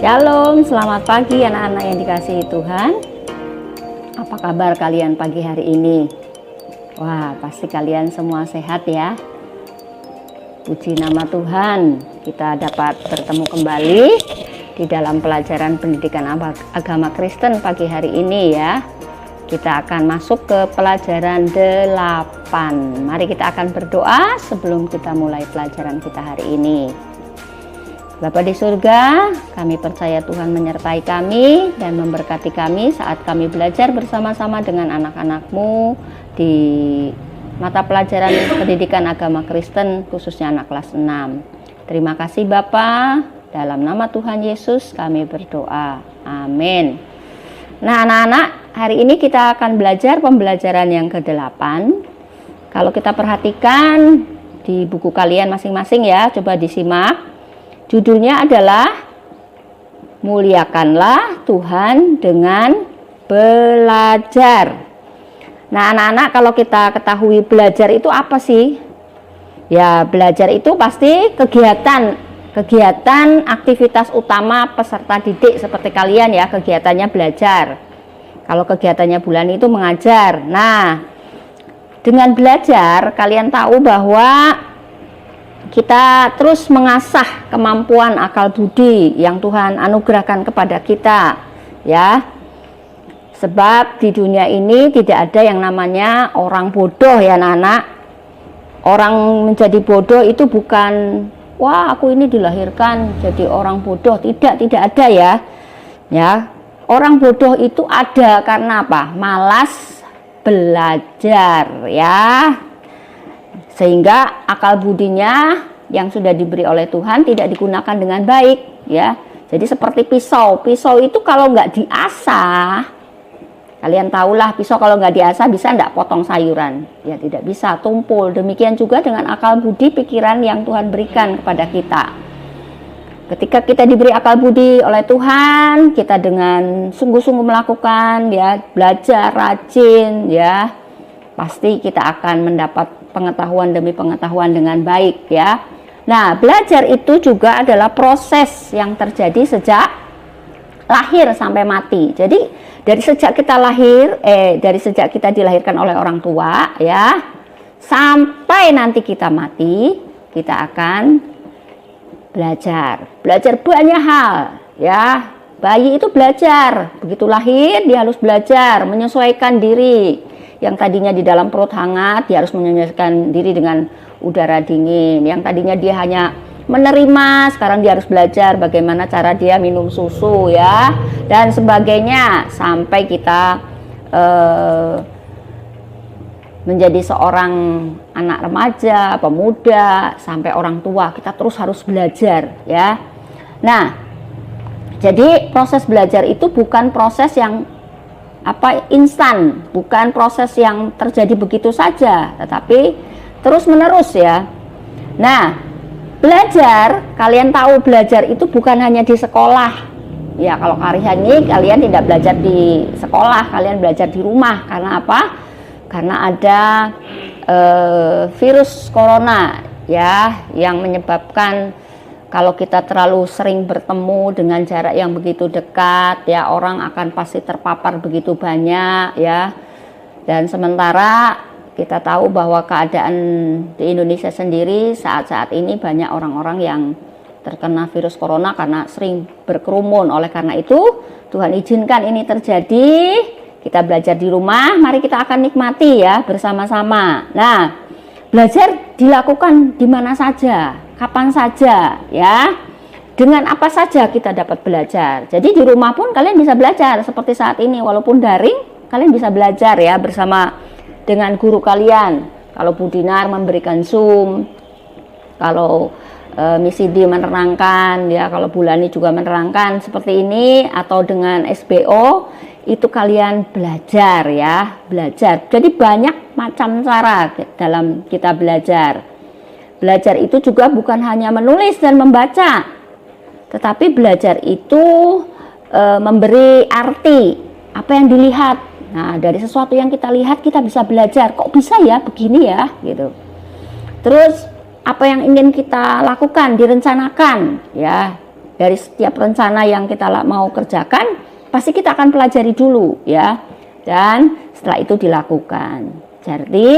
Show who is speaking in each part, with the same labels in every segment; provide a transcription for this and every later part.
Speaker 1: Shalom, selamat pagi anak-anak yang dikasihi Tuhan. Apa kabar kalian pagi hari ini? Wah, pasti kalian semua sehat ya. Puji nama Tuhan, kita dapat bertemu kembali di dalam pelajaran pendidikan agama Kristen pagi hari ini ya. Kita akan masuk ke pelajaran 8. Mari kita akan berdoa sebelum kita mulai pelajaran kita hari ini. Bapa di surga, kami percaya Tuhan menyertai kami dan memberkati kami saat kami belajar bersama-sama dengan anak-anak-Mu di mata pelajaran pendidikan agama Kristen khususnya anak kelas 6. Terima kasih Bapa, dalam nama Tuhan Yesus kami berdoa. Amin. Nah anak-anak, hari ini kita akan belajar pembelajaran yang ke-8. Kalau kita perhatikan di buku kalian masing-masing ya, coba disimak. Judulnya adalah Muliakanlah Tuhan dengan Belajar. Nah anak-anak, kalau kita ketahui belajar itu apa sih? Ya, belajar itu pasti kegiatan aktivitas utama peserta didik seperti kalian ya, kegiatannya belajar. Kalau kegiatannya bulan itu mengajar. Nah, dengan belajar kalian tahu bahwa kita terus mengasah kemampuan akal budi yang Tuhan anugerahkan kepada kita ya. Sebab di dunia ini tidak ada yang namanya orang bodoh ya anak-anak. Orang menjadi bodoh itu bukan wah aku ini dilahirkan jadi orang bodoh, tidak ada ya. Ya, orang bodoh itu ada karena apa? Malas belajar ya. Sehingga akal budinya yang sudah diberi oleh Tuhan tidak digunakan dengan baik ya. Jadi seperti pisau itu kalau nggak diasah, kalian tahulah pisau kalau nggak diasah bisa nggak potong sayuran ya, tidak bisa, tumpul. Demikian juga dengan akal budi pikiran yang Tuhan berikan kepada kita. Ketika kita diberi akal budi oleh Tuhan, kita dengan sungguh-sungguh melakukan ya, belajar rajin ya, pasti kita akan mendapat pengetahuan demi pengetahuan dengan baik ya. Nah, belajar itu juga adalah proses yang terjadi sejak lahir sampai mati. Jadi dari sejak kita lahir, dari sejak kita dilahirkan oleh orang tua ya, sampai nanti kita mati, kita akan belajar. Belajar banyak hal ya. Bayi itu belajar, begitu lahir dia harus belajar menyesuaikan diri. Yang tadinya di dalam perut hangat, dia harus menyesuaikan diri dengan udara dingin. Yang tadinya dia hanya menerima, sekarang dia harus belajar bagaimana cara dia minum susu ya, dan sebagainya. Sampai kita menjadi seorang anak remaja, pemuda, sampai orang tua, kita terus harus belajar ya. Nah, jadi proses belajar itu bukan proses yang instan, bukan proses yang terjadi begitu saja, tetapi terus menerus ya. Nah, belajar, kalian tahu belajar itu bukan hanya di sekolah ya. Kalau hari ini kalian tidak belajar di sekolah, kalian belajar di rumah. Karena apa? Karena ada virus corona ya, yang menyebabkan kalau kita terlalu sering bertemu dengan jarak yang begitu dekat ya, orang akan pasti terpapar begitu banyak ya. Dan sementara kita tahu bahwa keadaan di Indonesia sendiri saat-saat ini banyak orang-orang yang terkena virus corona karena sering berkerumun. Oleh karena itu Tuhan izinkan ini terjadi. Kita belajar di rumah, mari kita akan nikmati ya bersama-sama. Nah, belajar dilakukan di mana saja, kapan saja ya, dengan apa saja kita dapat belajar. Jadi di rumah pun kalian bisa belajar seperti saat ini, walaupun daring kalian bisa belajar ya bersama dengan guru kalian. Kalau Bu Dinar memberikan Zoom, kalau Misi D menerangkan ya, kalau Bulani juga menerangkan seperti ini, atau dengan SBO itu kalian belajar ya, belajar. Jadi banyak macam cara dalam kita belajar. Belajar itu juga bukan hanya menulis dan membaca, tetapi belajar itu memberi arti apa yang dilihat. Nah, dari sesuatu yang kita lihat kita bisa belajar, kok bisa ya begini ya gitu. Terus apa yang ingin kita lakukan, direncanakan ya, dari setiap rencana yang kita mau kerjakan, pasti kita akan pelajari dulu ya. Dan setelah itu dilakukan. Jadi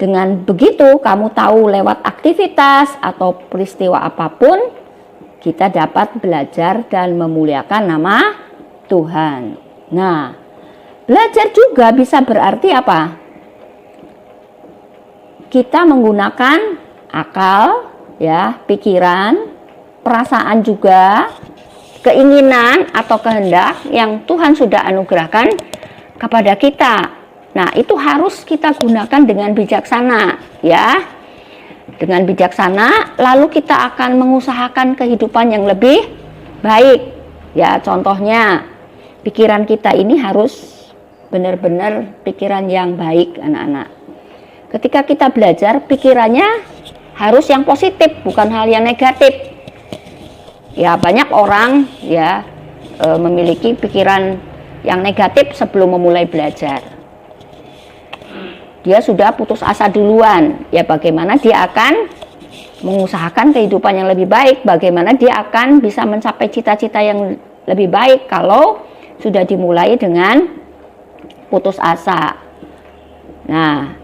Speaker 1: dengan begitu kamu tahu lewat aktivitas atau peristiwa apapun, kita dapat belajar dan memuliakan nama Tuhan. Nah, belajar juga bisa berarti apa? Kita menggunakan akal, ya, pikiran, perasaan juga, keinginan atau kehendak yang Tuhan sudah anugerahkan kepada kita. Nah, itu harus kita gunakan dengan bijaksana, ya. Dengan bijaksana, lalu kita akan mengusahakan kehidupan yang lebih baik. Ya, contohnya, pikiran kita ini harus benar-benar pikiran yang baik, anak-anak. Ketika kita belajar, pikirannya harus yang positif, bukan hal yang negatif. Ya, banyak orang ya memiliki pikiran yang negatif sebelum memulai belajar. Dia sudah putus asa duluan. Ya, bagaimana dia akan mengusahakan kehidupan yang lebih baik? Bagaimana dia akan bisa mencapai cita-cita yang lebih baik kalau sudah dimulai dengan putus asa? Nah,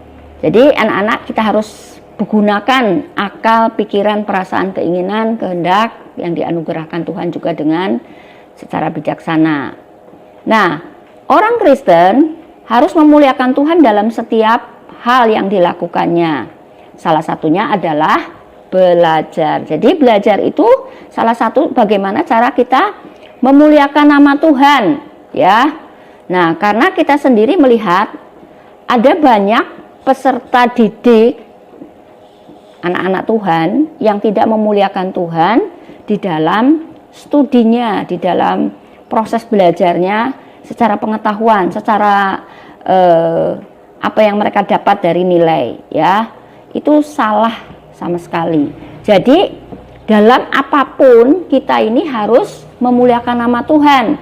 Speaker 1: jadi anak-anak kita harus menggunakan akal, pikiran, perasaan, keinginan, kehendak yang dianugerahkan Tuhan juga dengan secara bijaksana. Nah, orang Kristen harus memuliakan Tuhan dalam setiap hal yang dilakukannya. Salah satunya adalah belajar. Jadi belajar itu salah satu bagaimana cara kita memuliakan nama Tuhan, ya. Nah, karena kita sendiri melihat ada banyak peserta didik anak-anak Tuhan yang tidak memuliakan Tuhan di dalam studinya, di dalam proses belajarnya, secara pengetahuan, secara apa yang mereka dapat dari nilai, ya, itu salah sama sekali. Jadi dalam apapun kita ini harus memuliakan nama Tuhan.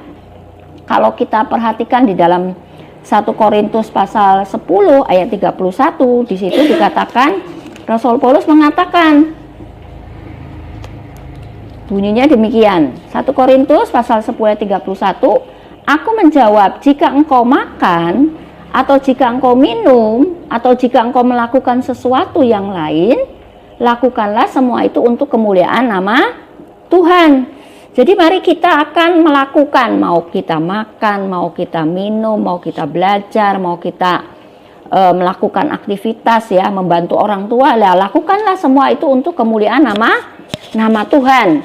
Speaker 1: Kalau kita perhatikan di dalam 1 Korintus pasal 10 ayat 31, di situ dikatakan, Rasul Paulus mengatakan, bunyinya demikian, 1 Korintus pasal 10 ayat 31, aku menjawab, jika engkau makan, atau jika engkau minum, atau jika engkau melakukan sesuatu yang lain, lakukanlah semua itu untuk kemuliaan nama Tuhan. Jadi mari kita akan melakukan, mau kita makan, mau kita minum, mau kita belajar, mau kita melakukan aktivitas, ya, membantu orang tua, lakukanlah semua itu untuk kemuliaan nama Tuhan.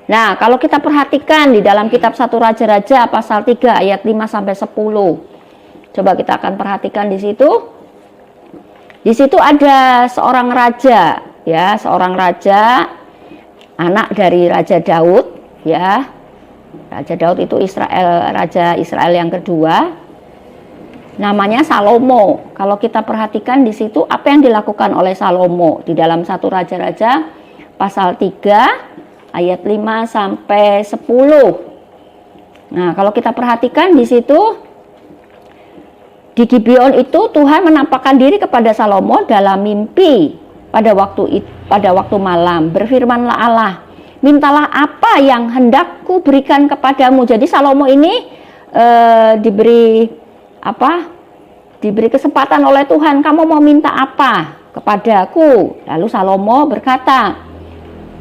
Speaker 1: Nah, kalau kita perhatikan di dalam kitab 1 Raja-Raja pasal 3 ayat 5 sampai 10. Coba kita akan perhatikan di situ. Di situ ada seorang raja, ya, seorang raja, anak dari Raja Daud, ya. Raja Daud itu raja Israel yang kedua. Namanya Salomo. Kalau kita perhatikan di situ apa yang dilakukan oleh Salomo di dalam 1 Raja-Raja pasal 3 ayat 5 sampai 10. Nah, kalau kita perhatikan di situ, di Gibeon itu Tuhan menampakkan diri kepada Salomo dalam mimpi pada waktu malam. Berfirmanlah Allah, mintalah apa yang hendak ku berikan kepadamu. Jadi Salomo ini diberi kesempatan oleh Tuhan, kamu mau minta apa kepadaku? Lalu Salomo berkata,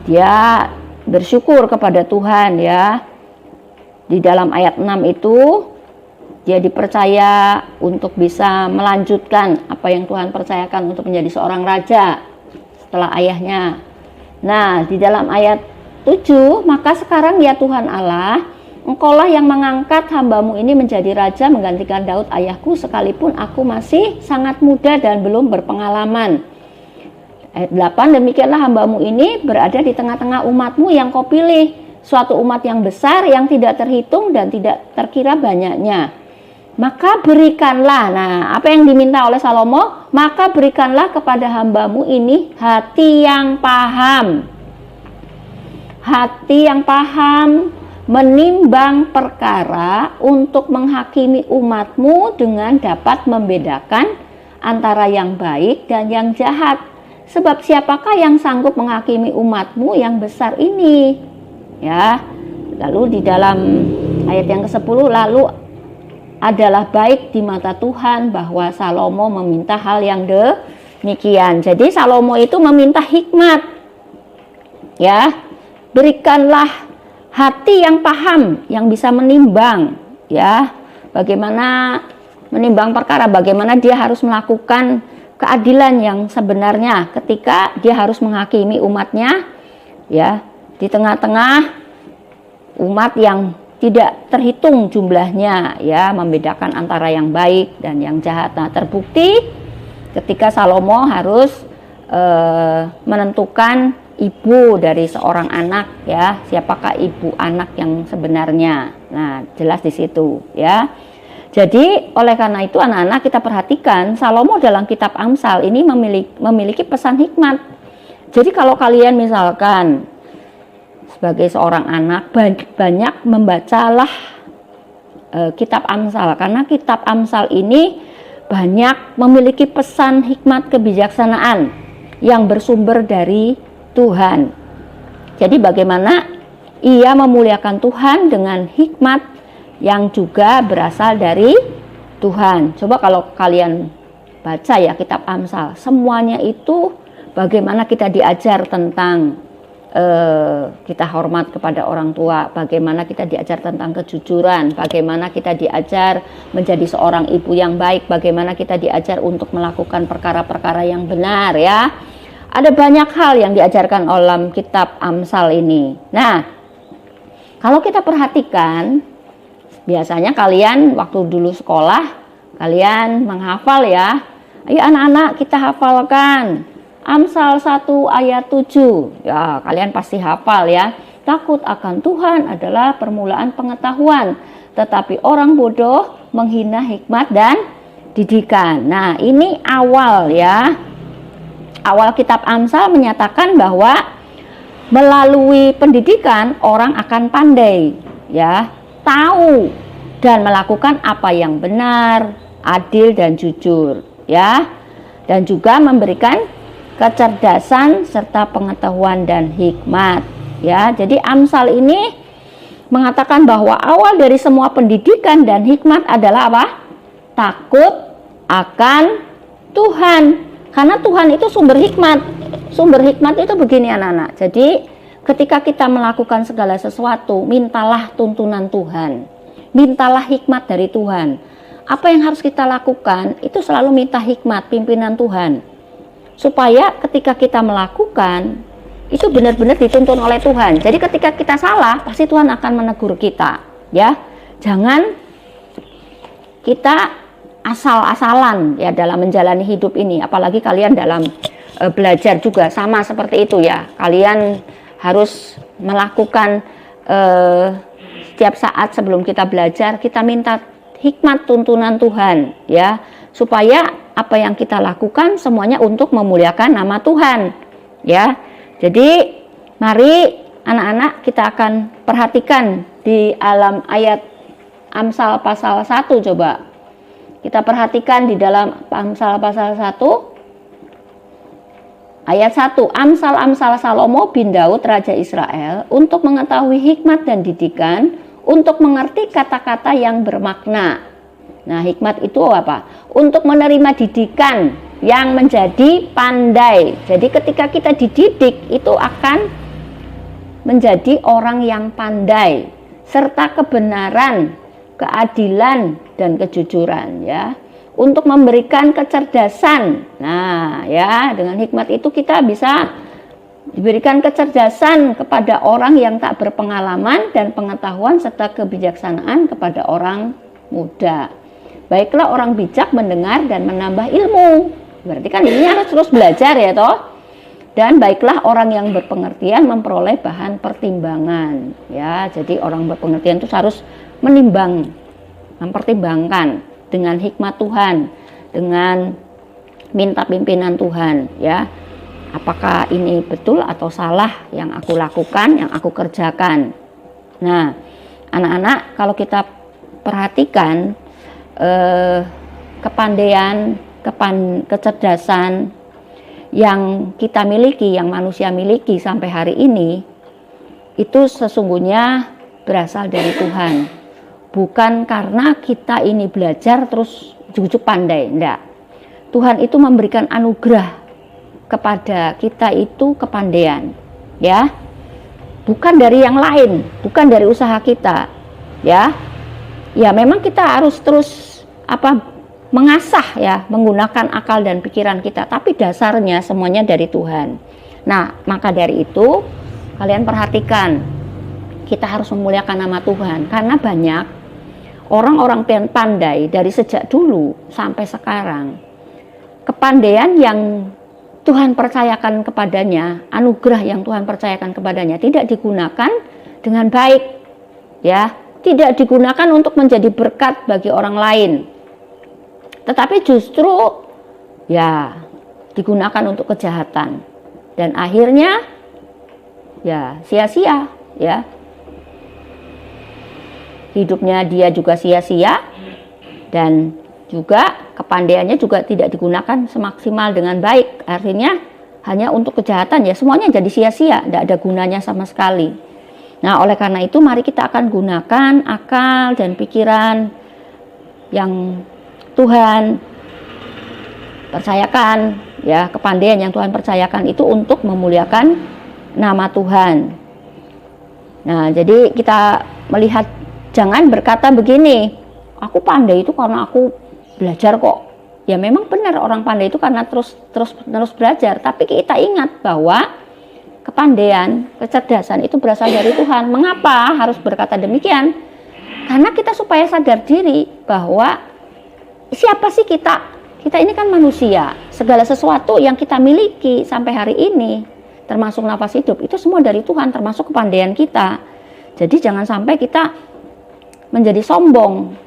Speaker 1: dia bersyukur kepada Tuhan, ya. Di dalam ayat 6 itu dia dipercaya untuk bisa melanjutkan apa yang Tuhan percayakan untuk menjadi seorang raja setelah ayahnya. Nah, di dalam ayat 7, maka sekarang ya Tuhan Allah, Engkaulah yang mengangkat hambamu ini menjadi raja menggantikan Daud ayahku, sekalipun aku masih sangat muda dan belum berpengalaman. Ayat 8, demikianlah hambamu ini berada di tengah-tengah umatmu yang kau pilih, suatu umat yang besar yang tidak terhitung dan tidak terkira banyaknya. Maka berikanlah, nah apa yang diminta oleh Salomo, maka berikanlah kepada hambamu ini hati yang paham. Hati yang paham menimbang perkara untuk menghakimi umatmu dengan dapat membedakan antara yang baik dan yang jahat, Sebab siapakah yang sanggup menghakimi umatmu yang besar ini? Ya. Lalu di dalam ayat yang ke-10, lalu adalah baik di mata Tuhan bahwa Salomo meminta hal yang demikian. Jadi Salomo itu meminta hikmat. Ya. Berikanlah hati yang paham, yang bisa menimbang, ya. Bagaimana menimbang perkara, bagaimana dia harus melakukan keadilan yang sebenarnya ketika dia harus menghakimi umatnya, ya, di tengah-tengah umat yang tidak terhitung jumlahnya, ya, membedakan antara yang baik dan yang jahat. Nah, terbukti ketika Salomo harus menentukan ibu dari seorang anak, ya, siapakah ibu anak yang sebenarnya. Nah, jelas di situ, ya. Jadi oleh karena itu anak-anak kita perhatikan Salomo dalam kitab Amsal ini memiliki pesan hikmat. Jadi kalau kalian misalkan sebagai seorang anak banyak membacalah kitab Amsal, karena kitab Amsal ini banyak memiliki pesan hikmat kebijaksanaan yang bersumber dari Tuhan. Jadi bagaimana ia memuliakan Tuhan dengan hikmat yang juga berasal dari Tuhan. Coba kalau kalian baca ya kitab Amsal, semuanya itu bagaimana kita diajar tentang kita hormat kepada orang tua, bagaimana kita diajar tentang kejujuran, bagaimana kita diajar menjadi seorang ibu yang baik, bagaimana kita diajar untuk melakukan perkara-perkara yang benar, ya. Ada banyak hal yang diajarkan dalam kitab Amsal ini. Nah, kalau kita perhatikan, biasanya kalian waktu dulu sekolah, kalian menghafal ya. Ayo anak-anak kita hafalkan Amsal 1 ayat 7. Ya, kalian pasti hafal ya. Takut akan Tuhan adalah permulaan pengetahuan, tetapi orang bodoh menghina hikmat dan didikan. Nah, ini awal ya. Awal kitab Amsal menyatakan bahwa melalui pendidikan orang akan pandai, ya, tahu dan melakukan apa yang benar, adil dan jujur, ya. Dan juga memberikan kecerdasan serta pengetahuan dan hikmat, ya. Jadi Amsal ini mengatakan bahwa awal dari semua pendidikan dan hikmat adalah apa? Takut akan Tuhan. Karena Tuhan itu sumber hikmat. Sumber hikmat itu begini anak-anak. Jadi ketika kita melakukan segala sesuatu, mintalah tuntunan Tuhan. Mintalah hikmat dari Tuhan. Apa yang harus kita lakukan, itu selalu minta hikmat pimpinan Tuhan. Supaya ketika kita melakukan, itu benar-benar dituntun oleh Tuhan. Jadi ketika kita salah, pasti Tuhan akan menegur kita. Ya, jangan kita asal-asalan ya dalam menjalani hidup ini, apalagi kalian dalam belajar juga sama seperti itu ya. Kalian harus melakukan setiap saat sebelum kita belajar, kita minta hikmat tuntunan Tuhan ya, supaya apa yang kita lakukan semuanya untuk memuliakan nama Tuhan ya. Jadi mari anak-anak kita akan perhatikan di alam ayat Amsal pasal 1 coba. Kita perhatikan di dalam Amsal pasal 1 ayat 1. Amsal-amsal Salomo bin Daud Raja Israel untuk mengetahui hikmat dan didikan, untuk mengerti kata-kata yang bermakna. Nah, hikmat itu apa? Untuk menerima didikan yang menjadi pandai. Jadi ketika kita dididik itu akan menjadi orang yang pandai, serta kebenaran, keadilan dan kejujuran ya, untuk memberikan kecerdasan. Nah ya, dengan hikmat itu kita bisa diberikan kecerdasan kepada orang yang tak berpengalaman dan pengetahuan serta kebijaksanaan kepada orang muda. Baiklah orang bijak mendengar dan menambah ilmu. Berarti kan ini harus terus belajar ya toh. Dan baiklah orang yang berpengertian memperoleh bahan pertimbangan ya. Jadi orang berpengertian itu harus menimbang, mempertimbangkan dengan hikmat Tuhan, dengan minta pimpinan Tuhan ya. Apakah ini betul atau salah yang aku lakukan, yang aku kerjakan. Nah, anak-anak kalau kita perhatikan kepandaian, kecerdasan yang kita miliki, yang manusia miliki sampai hari ini, itu sesungguhnya berasal dari Tuhan. Bukan karena kita ini belajar terus ujuk-ujuk pandai, enggak. Tuhan itu memberikan anugerah kepada kita itu kepandaian, ya. Bukan dari yang lain, bukan dari usaha kita, ya. Ya memang kita harus terus mengasah ya, menggunakan akal dan pikiran kita, tapi dasarnya semuanya dari Tuhan. Nah, maka dari itu kalian perhatikan, kita harus memuliakan nama Tuhan, karena banyak orang-orang pandai dari sejak dulu sampai sekarang. Kepandaian yang Tuhan percayakan kepadanya, anugerah yang Tuhan percayakan kepadanya tidak digunakan dengan baik, ya, tidak digunakan untuk menjadi berkat bagi orang lain, tetapi justru ya digunakan untuk kejahatan, dan akhirnya ya sia-sia, ya, hidupnya dia juga sia-sia, dan juga kepandaiannya juga tidak digunakan semaksimal dengan baik. Artinya hanya untuk kejahatan, ya semuanya jadi sia-sia, tidak ada gunanya sama sekali. Nah, oleh karena itu mari kita akan gunakan akal dan pikiran yang Tuhan percayakan, ya, kepandaian yang Tuhan percayakan itu untuk memuliakan nama Tuhan. Nah, jadi kita melihat, jangan berkata begini, aku pandai itu karena aku belajar kok. Ya memang benar, orang pandai itu karena terus belajar, tapi kita ingat bahwa kepandaian, kecerdasan itu berasal dari Tuhan. Mengapa harus berkata demikian? Karena kita supaya sadar diri bahwa siapa sih kita? Kita ini kan manusia. Segala sesuatu yang kita miliki sampai hari ini, termasuk nafas hidup, itu semua dari Tuhan, termasuk kepandaian kita. Jadi jangan sampai kita menjadi sombong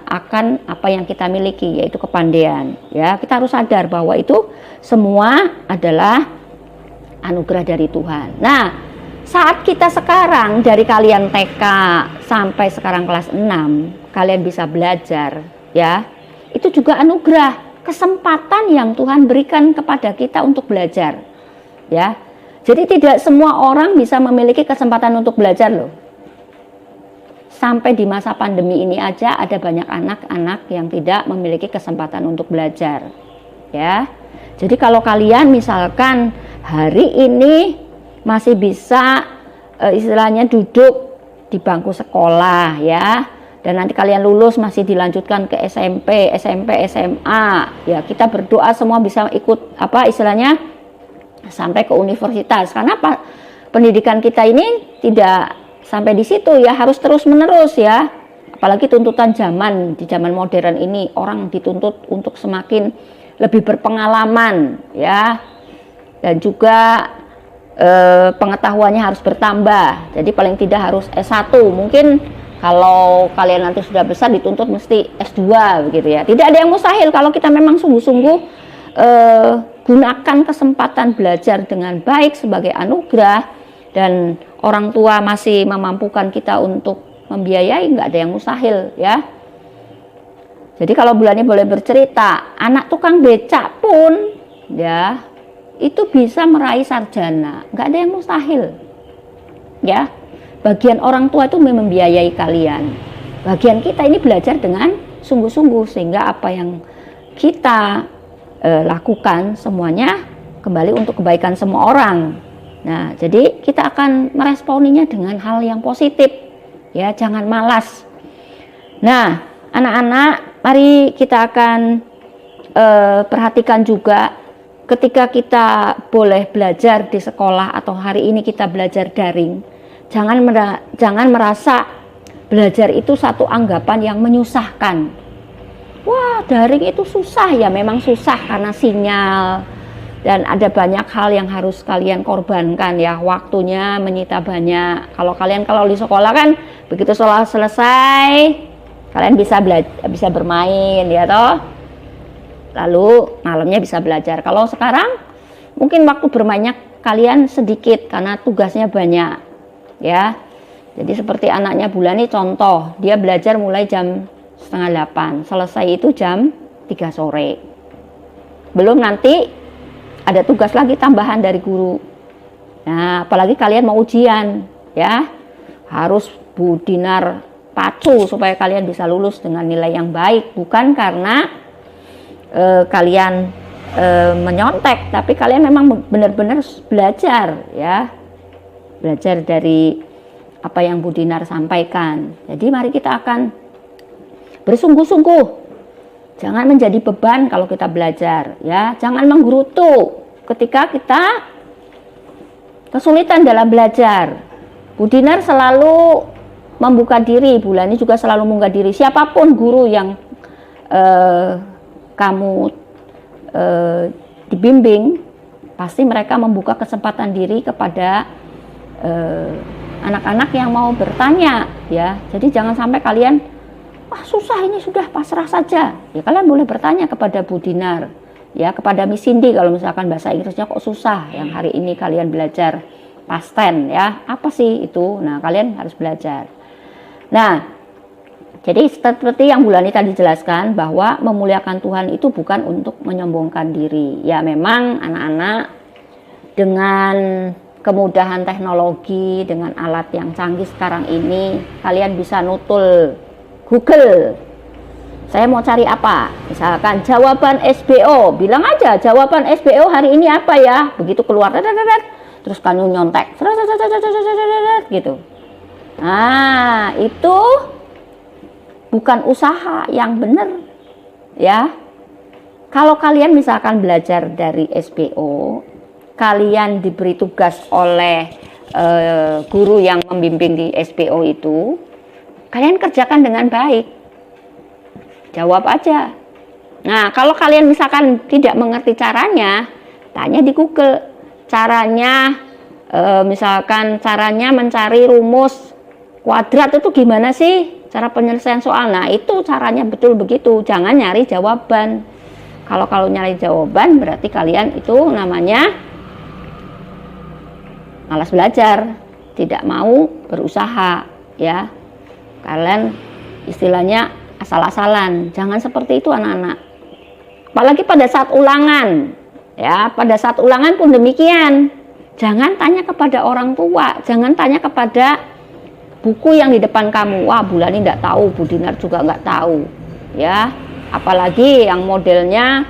Speaker 1: akan apa yang kita miliki, yaitu kepandaian, ya. Kita harus sadar bahwa itu semua adalah anugerah dari Tuhan. Nah, saat kita sekarang dari kalian TK sampai sekarang kelas 6, kalian bisa belajar, ya. Itu juga anugerah, kesempatan yang Tuhan berikan kepada kita untuk belajar, ya. Jadi tidak semua orang bisa memiliki kesempatan untuk belajar loh. Sampai di masa pandemi ini aja ada banyak anak-anak yang tidak memiliki kesempatan untuk belajar, ya. Jadi kalau kalian misalkan hari ini masih bisa istilahnya duduk di bangku sekolah, ya, dan nanti kalian lulus masih dilanjutkan ke SMP, SMA, ya, kita berdoa semua bisa ikut istilahnya sampai ke universitas. Karena pendidikan kita ini tidak sampai di situ, ya, harus terus menerus, ya. Apalagi tuntutan zaman, di zaman modern ini orang dituntut untuk semakin lebih berpengalaman, ya, dan juga pengetahuannya harus bertambah. Jadi paling tidak harus S1, mungkin kalau kalian nanti sudah besar dituntut mesti S2 begitu, ya. Tidak ada yang mustahil kalau kita memang sungguh-sungguh gunakan kesempatan belajar dengan baik sebagai anugerah, dan orang tua masih memampukan kita untuk membiayai, nggak ada yang mustahil, ya. Jadi kalau bulannya boleh bercerita, anak tukang becak pun, ya, itu bisa meraih sarjana, nggak ada yang mustahil, ya. Bagian orang tua itu membiayai kalian, bagian kita ini belajar dengan sungguh-sungguh, sehingga apa yang kita lakukan semuanya kembali untuk kebaikan semua orang. Nah, jadi kita akan meresponinya dengan hal yang positif, ya, jangan malas. Nah, anak-anak, mari kita akan perhatikan juga ketika kita boleh belajar di sekolah atau hari ini kita belajar daring, jangan merasa belajar itu satu anggapan yang menyusahkan. Wah, daring itu susah, ya memang susah karena sinyal, dan ada banyak hal yang harus kalian korbankan, ya, waktunya menyita banyak. Kalau di sekolah kan begitu sekolah selesai kalian bisa bermain, ya toh, lalu malamnya bisa belajar. Kalau sekarang mungkin waktu bermainnya kalian sedikit karena tugasnya banyak, ya. Jadi seperti anaknya Bulani contoh, dia belajar mulai jam 7:30, selesai itu jam 3 sore. Belum nanti ada tugas lagi tambahan dari guru. Nah, apalagi kalian mau ujian, ya, harus Bu Dinar pacu supaya kalian bisa lulus dengan nilai yang baik, bukan karena kalian menyontek, tapi kalian memang benar-benar belajar, ya, belajar dari apa yang Bu Dinar sampaikan. Jadi mari kita akan bersungguh-sungguh. Jangan menjadi beban kalau kita belajar, ya. Jangan menggerutu ketika kita kesulitan dalam belajar. Bu Dinar selalu membuka diri, Bu Lani juga selalu membuka diri. Siapapun guru yang kamu dibimbing, pasti mereka membuka kesempatan diri kepada anak-anak yang mau bertanya, ya. Jadi jangan sampai kalian, wah susah ini, sudah pasrah saja. Ya kalian boleh bertanya kepada Bu Dinar, ya, kepada Miss Cindy kalau misalkan bahasa Inggrisnya kok susah yang hari ini kalian belajar past tense, ya, apa sih itu? Nah, kalian harus belajar. Nah, jadi seperti yang Bu Lani tadi jelaskan, bahwa memuliakan Tuhan itu bukan untuk menyombongkan diri. Ya memang anak-anak dengan kemudahan teknologi, dengan alat yang canggih sekarang ini, kalian bisa nutul Google. Saya mau cari apa? Misalkan jawaban SBO, bilang aja jawaban SBO hari ini apa ya? Begitu keluar, terus kamu nyontek, gitu. Nah, itu bukan usaha yang benar, ya. Kalau kalian misalkan belajar dari SBO, kalian diberi tugas oleh guru yang membimbing di SBO itu, kalian kerjakan dengan baik, jawab aja. Nah, kalau kalian misalkan tidak mengerti caranya, tanya di Google. Caranya, misalkan caranya mencari rumus kuadrat itu gimana sih? Cara penyelesaian soal. Nah, itu caranya betul begitu. Jangan nyari jawaban. Kalau nyari jawaban, berarti kalian itu namanya malas belajar, tidak mau berusaha, ya. Kalian istilahnya asal-asalan. Jangan seperti itu anak-anak. Apalagi pada saat ulangan, ya, pada saat ulangan pun demikian. Jangan tanya kepada orang tua, jangan tanya kepada buku yang di depan kamu. Wah, Bu Lani tidak tahu, Bu Dinar juga nggak tahu, ya. Apalagi yang modelnya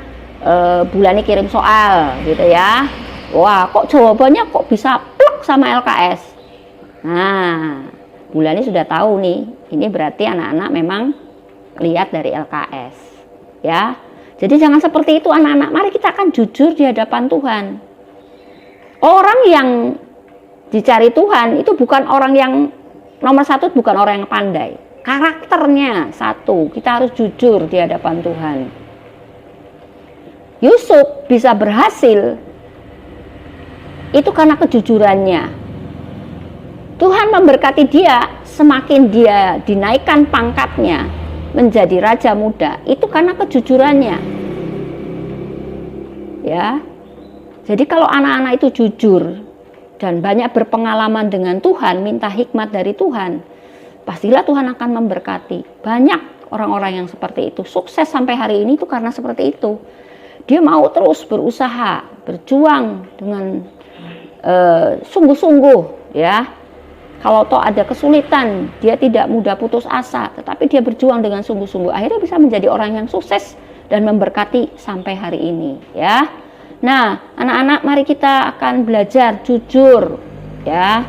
Speaker 1: Bu Lani kirim soal, gitu ya. Wah, kok jawabannya kok bisa plek sama LKS. Nah, Bu Lani sudah tahu nih, ini berarti anak-anak memang lihat dari LKS, ya. Jadi jangan seperti itu anak-anak. Mari kita akan jujur di hadapan Tuhan. Orang yang dicari Tuhan itu bukan orang yang nomor satu, bukan orang yang pandai. Karakternya satu, kita harus jujur di hadapan Tuhan. Yusuf bisa berhasil itu karena kejujurannya. Tuhan memberkati dia, semakin dia dinaikkan pangkatnya menjadi raja muda, itu karena kejujurannya, ya. Jadi kalau anak-anak itu jujur dan banyak berpengalaman dengan Tuhan, minta hikmat dari Tuhan, pastilah Tuhan akan memberkati. Banyak orang-orang yang seperti itu sukses sampai hari ini itu karena seperti itu. Dia mau terus berusaha, berjuang dengan sungguh-sungguh, ya. Kalau toh ada kesulitan, dia tidak mudah putus asa, tetapi dia berjuang dengan sungguh-sungguh. Akhirnya bisa menjadi orang yang sukses dan memberkati sampai hari ini, ya. Nah, anak-anak, mari kita akan belajar jujur, ya.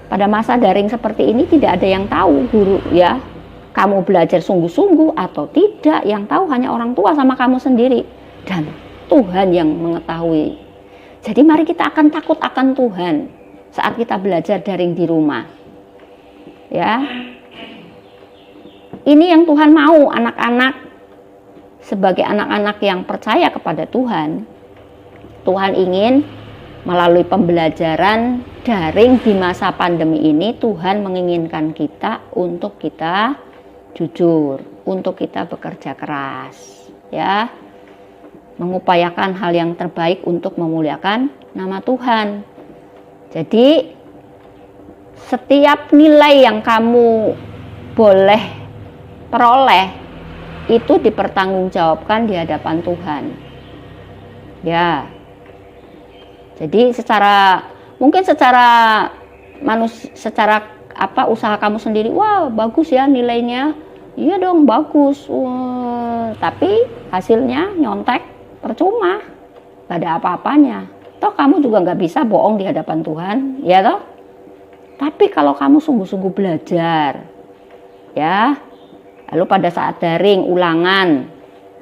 Speaker 1: Pada masa daring seperti ini tidak ada yang tahu, guru, ya. Kamu belajar sungguh-sungguh atau tidak, yang tahu hanya orang tua sama kamu sendiri dan Tuhan yang mengetahui. Jadi mari kita akan takut akan Tuhan saat kita belajar daring di rumah, ya. Ini yang Tuhan mau, anak-anak sebagai anak-anak yang percaya kepada Tuhan. Tuhan ingin melalui pembelajaran daring di masa pandemi ini, Tuhan menginginkan kita untuk kita jujur, untuk kita bekerja keras, ya, mengupayakan hal yang terbaik untuk memuliakan nama Tuhan. Jadi setiap nilai yang kamu boleh peroleh itu dipertanggungjawabkan di hadapan Tuhan, ya. Jadi mungkin secara usaha kamu sendiri, wah bagus ya nilainya, iya dong bagus, wah, tapi hasilnya nyontek percuma, gak ada apa-apanya. Toh kamu juga gak bisa bohong di hadapan Tuhan, ya toh. Tapi kalau kamu sungguh-sungguh belajar, ya, lalu pada saat daring ulangan,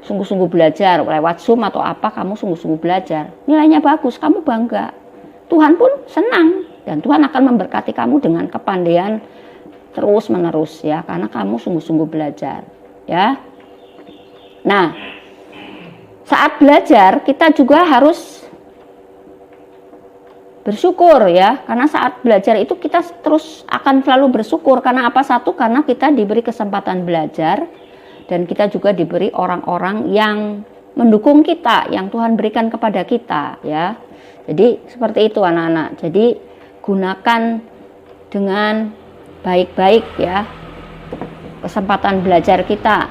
Speaker 1: sungguh-sungguh belajar lewat Zoom atau apa, kamu sungguh-sungguh belajar, nilainya bagus, kamu bangga, Tuhan pun senang, dan Tuhan akan memberkati kamu dengan kepandaian terus menerus, ya, karena kamu sungguh-sungguh belajar, ya. Nah, saat belajar kita juga harus bersyukur, ya, karena saat belajar itu kita terus akan selalu bersyukur. Karena apa? Satu, karena kita diberi kesempatan belajar, dan kita juga diberi orang-orang yang mendukung kita, yang Tuhan berikan kepada kita, ya. Jadi seperti itu anak-anak. Jadi gunakan dengan baik-baik, ya, kesempatan belajar kita,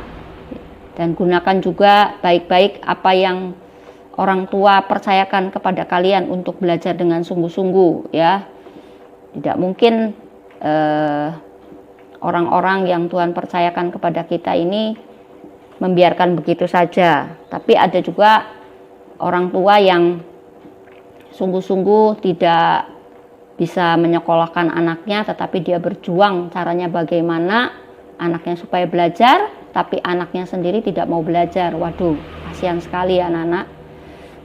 Speaker 1: dan gunakan juga baik-baik apa yang orang tua percayakan kepada kalian untuk belajar dengan sungguh-sungguh, ya. Tidak mungkin orang-orang yang Tuhan percayakan kepada kita ini membiarkan begitu saja. Tapi ada juga orang tua yang sungguh-sungguh tidak bisa menyekolahkan anaknya, tetapi dia berjuang caranya bagaimana anaknya supaya belajar, tapi anaknya sendiri tidak mau belajar. Waduh, kasihan sekali ya anak-anak.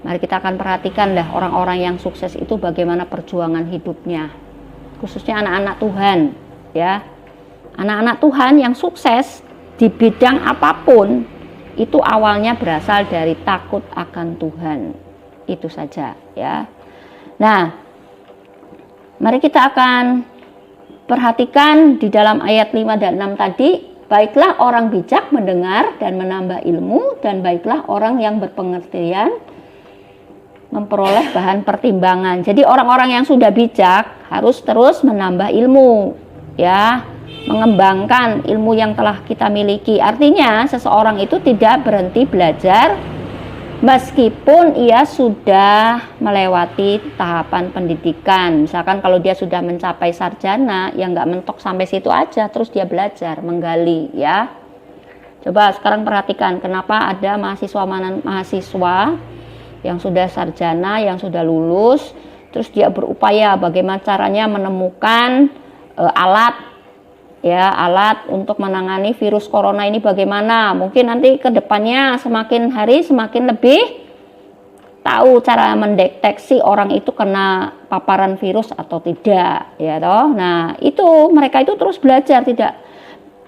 Speaker 1: Mari kita akan perhatikan dah orang-orang yang sukses itu bagaimana perjuangan hidupnya, khususnya anak-anak Tuhan, ya. Anak-anak Tuhan yang sukses di bidang apapun itu awalnya berasal dari takut akan Tuhan. Itu saja, ya. Nah, mari kita akan perhatikan di dalam ayat 5 dan 6 tadi, baiklah orang bijak mendengar dan menambah ilmu, dan baiklah orang yang berpengertian memperoleh bahan pertimbangan. Jadi orang-orang yang sudah bijak harus terus menambah ilmu, ya, mengembangkan ilmu yang telah kita miliki. Artinya seseorang itu tidak berhenti belajar meskipun ia sudah melewati tahapan pendidikan. Misalkan kalau dia sudah mencapai sarjana, ya nggak mentok sampai situ aja, terus dia belajar, menggali, ya. Coba sekarang perhatikan kenapa ada mahasiswa yang sudah sarjana, yang sudah lulus, terus dia berupaya bagaimana caranya menemukan alat untuk menangani virus corona ini bagaimana. Mungkin nanti ke depannya semakin hari semakin lebih tahu cara mendeteksi orang itu kena paparan virus atau tidak, ya toh. Nah, mereka itu terus belajar,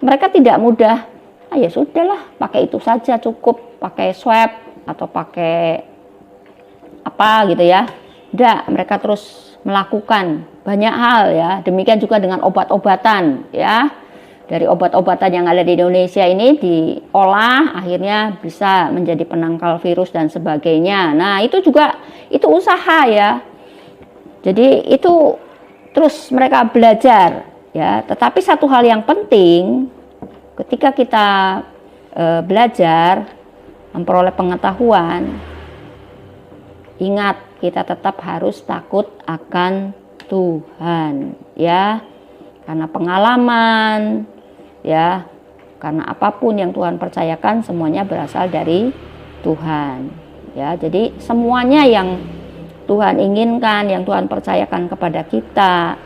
Speaker 1: mereka tidak mudah, ya sudahlah, pakai itu saja cukup, pakai swab atau pakai apa gitu ya. Tidak, mereka terus melakukan banyak hal, ya. Demikian juga dengan obat-obatan, ya. Dari obat-obatan yang ada di Indonesia ini diolah, akhirnya bisa menjadi penangkal virus dan sebagainya. Nah, itu juga itu usaha, ya. Jadi itu terus mereka belajar, ya. Tetapi satu hal yang penting ketika kita belajar memperoleh pengetahuan, ingat, kita tetap harus takut akan Tuhan, ya. Karena pengalaman, ya, karena apapun yang Tuhan percayakan semuanya berasal dari Tuhan, ya. Jadi semuanya yang Tuhan inginkan, yang Tuhan percayakan kepada kita,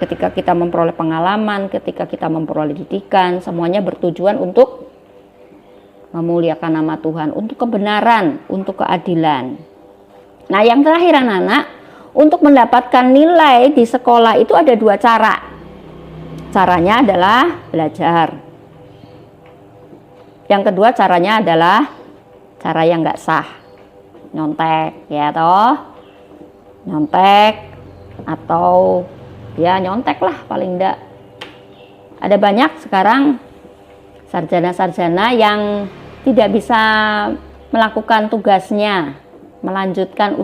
Speaker 1: ketika kita memperoleh pengalaman, ketika kita memperoleh didikan, semuanya bertujuan untuk memuliakan nama Tuhan, untuk kebenaran, untuk keadilan. Nah, yang terakhir anak-anak, untuk mendapatkan nilai di sekolah itu ada dua cara. Caranya adalah belajar. Yang kedua caranya adalah cara yang nggak sah, nyontek, ya toh, nyontek atau ya nyontek lah paling enggak. Ada banyak sekarang sarjana-sarjana yang tidak bisa melakukan tugasnya, melanjutkan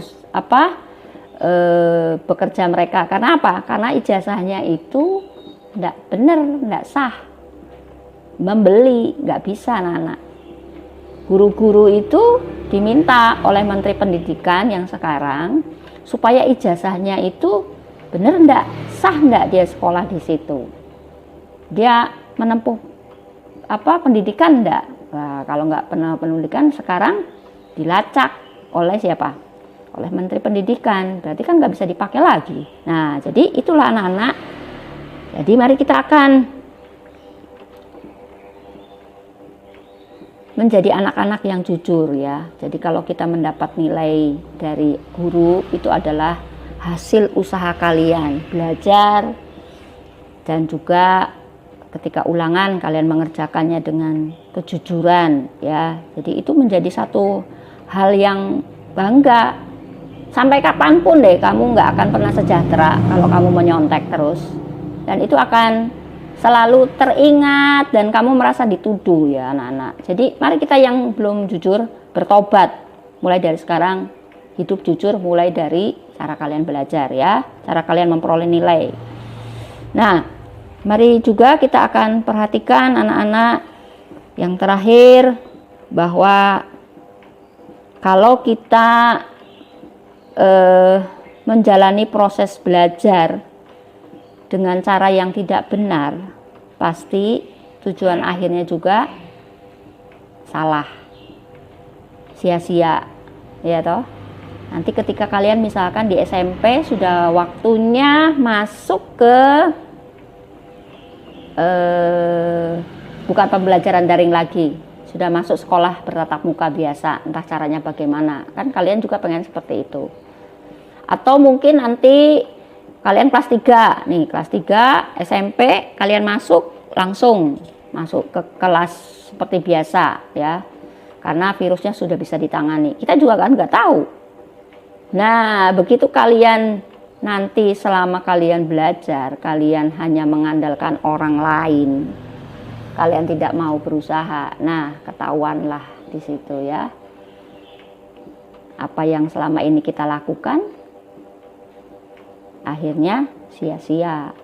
Speaker 1: bekerja mereka. Karena apa? Karena ijazahnya itu tidak benar, tidak sah. Membeli nggak bisa anak-anak. Guru-guru itu diminta oleh Menteri Pendidikan yang sekarang supaya ijazahnya itu benar enggak, sah enggak dia sekolah di situ, dia menempuh pendidikan enggak. Nah, kalau enggak pernah pendidikan sekarang dilacak oleh siapa? Oleh Menteri Pendidikan, berarti kan nggak bisa dipakai lagi. Nah, jadi itulah anak-anak. Jadi mari kita akan menjadi anak-anak yang jujur ya. Jadi kalau kita mendapat nilai dari guru itu adalah hasil usaha kalian belajar, dan juga ketika ulangan kalian mengerjakannya dengan kejujuran ya. Jadi itu menjadi satu hal yang bangga. Sampai kapanpun deh kamu nggak akan pernah sejahtera kalau kamu menyontek terus, dan itu akan selalu teringat dan kamu merasa dituduh ya anak-anak. Jadi mari kita yang belum jujur bertobat mulai dari sekarang, hidup jujur mulai dari cara kalian belajar ya, cara kalian memperoleh nilai. Nah, mari juga kita akan perhatikan anak-anak yang terakhir, bahwa kalau kita menjalani proses belajar dengan cara yang tidak benar, pasti tujuan akhirnya juga salah, sia-sia ya toh. Nanti ketika kalian misalkan di SMP sudah waktunya masuk ke bukan pembelajaran daring lagi, sudah masuk sekolah bertatap muka biasa, entah caranya bagaimana, kan kalian juga pengen seperti itu. Atau mungkin nanti kalian kelas 3 nih, kelas 3 SMP kalian langsung masuk ke kelas seperti biasa ya, karena virusnya sudah bisa ditangani. Kita juga kan nggak tahu. Nah, begitu kalian nanti selama kalian belajar, kalian hanya mengandalkan orang lain, kalian tidak mau berusaha. Nah, ketahuanlah di situ ya, apa yang selama ini kita lakukan akhirnya sia-sia.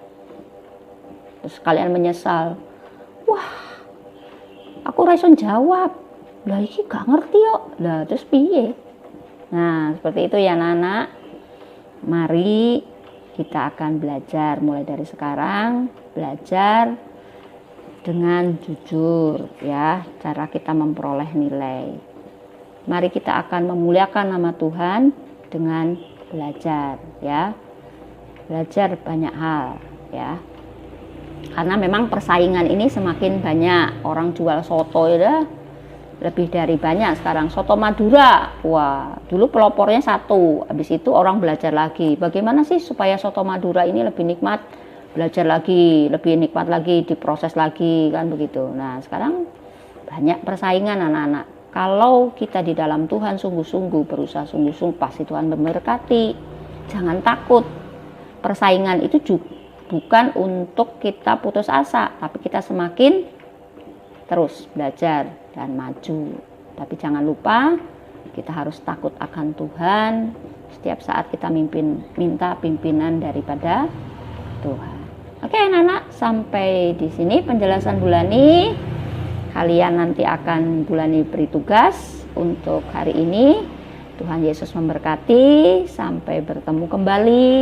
Speaker 1: Terus kalian menyesal, wah aku raison jawab, lah iki gak ngerti kok, lah terus piye. Nah seperti itu ya anak-anak. Mari kita akan belajar mulai dari sekarang, belajar dengan jujur ya, cara kita memperoleh nilai. Mari kita akan memuliakan nama Tuhan dengan belajar ya. Belajar banyak hal ya, karena memang persaingan ini semakin banyak. Orang jual soto ya lebih dari banyak sekarang. Soto Madura, wah dulu pelopornya 1, habis itu orang belajar lagi bagaimana sih supaya soto Madura ini lebih nikmat, belajar lagi, lebih nikmat lagi, diproses lagi kan begitu. Nah sekarang banyak persaingan anak-anak. Kalau kita di dalam Tuhan sungguh-sungguh, berusaha sungguh-sungguh, pasti Tuhan memberkati. Jangan takut. Persaingan itu bukan untuk kita putus asa, tapi kita semakin terus belajar dan maju. Tapi jangan lupa kita harus takut akan Tuhan. Setiap saat kita minta pimpinan daripada Tuhan. Oke anak-anak, sampai di sini penjelasan Bulani. Kalian nanti akan Bulani beri tugas untuk hari ini. Tuhan Yesus memberkati. Sampai bertemu kembali.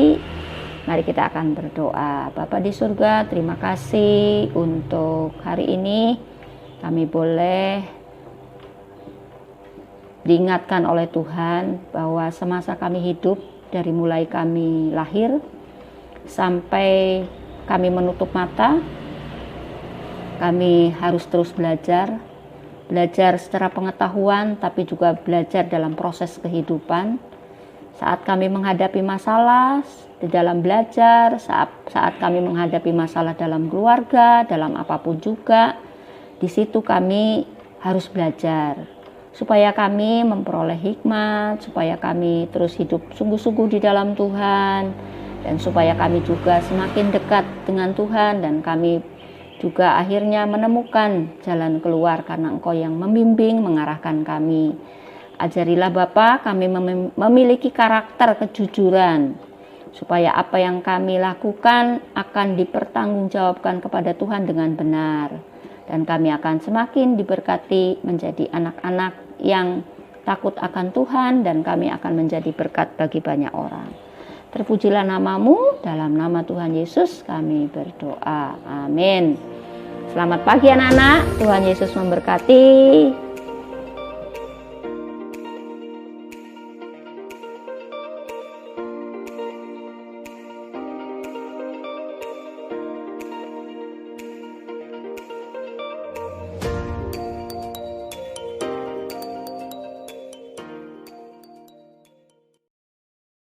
Speaker 1: Mari kita akan berdoa. Bapa di surga, terima kasih untuk hari ini. Kami boleh diingatkan oleh Tuhan bahwa semasa kami hidup, dari mulai kami lahir sampai kami menutup mata, kami harus terus belajar. Belajar secara pengetahuan, tapi juga belajar dalam proses kehidupan. Saat kami menghadapi masalah di dalam belajar, saat kami menghadapi masalah dalam keluarga, dalam apapun juga, di situ kami harus belajar supaya kami memperoleh hikmat, supaya kami terus hidup sungguh-sungguh di dalam Tuhan, dan supaya kami juga semakin dekat dengan Tuhan, dan kami juga akhirnya menemukan jalan keluar karena Engkau yang membimbing, mengarahkan kami. Ajarilah Bapa kami memiliki karakter kejujuran, supaya apa yang kami lakukan akan dipertanggungjawabkan kepada Tuhan dengan benar, dan kami akan semakin diberkati menjadi anak-anak yang takut akan Tuhan, dan kami akan menjadi berkat bagi banyak orang. Terpujilah namamu, dalam nama Tuhan Yesus kami berdoa. Amin. Selamat pagi anak-anak, Tuhan Yesus memberkati.